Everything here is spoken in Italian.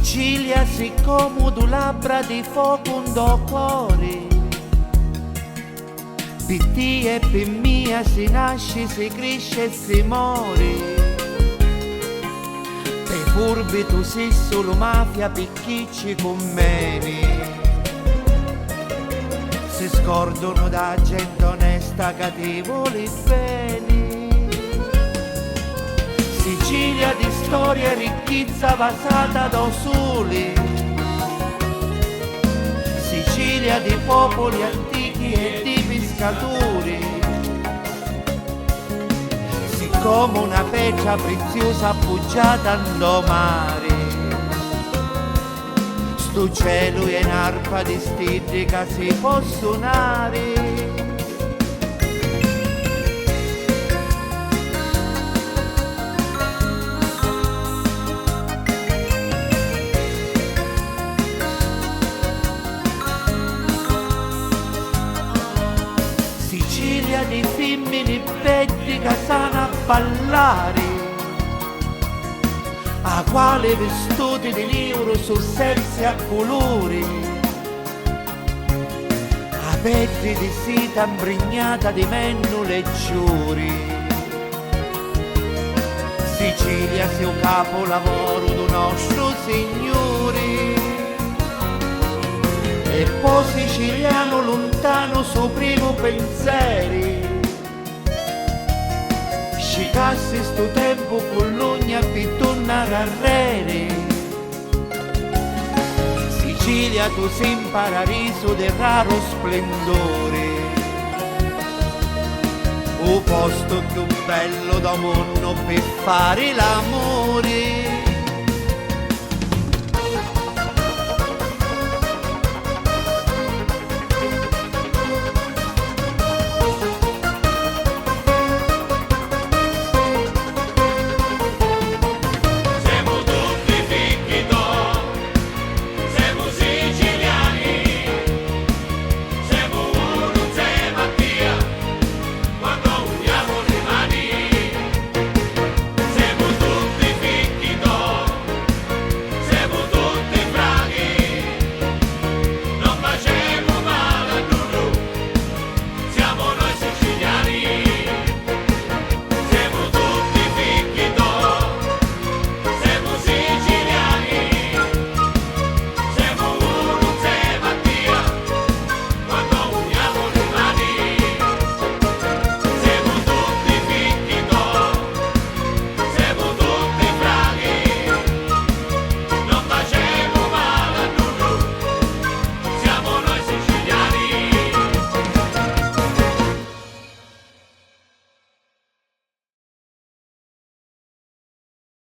Sicilia si comodo labbra di fuoco un do cuore, per te e per mia si nasce, si cresce e si muore. Per furbi tu sei solo mafia, picchicci con me. Si scordano da gente onesta, cattivoli bene. Sicilia di storia e ricchezza basata da soli, Sicilia di popoli antichi e di pescatori, siccome una peccia preziosa appoggiata allo mare, sto cielo è un'arpa di stelle che si può suonare. Sicilia di femmine belli che sanno a ballare, a quale vestiti di nero su sensi a colori, a pelle di seta impregnata di menno leggiori. Sicilia sia un capolavoro del nostro Signore, e poi siciliano lontano suo primo pensiero, scicassi sto tempo con l'ogna per tornare a rere. Sicilia tu sei in paradiso del raro splendore, un posto più bello da mondo per fare l'amore.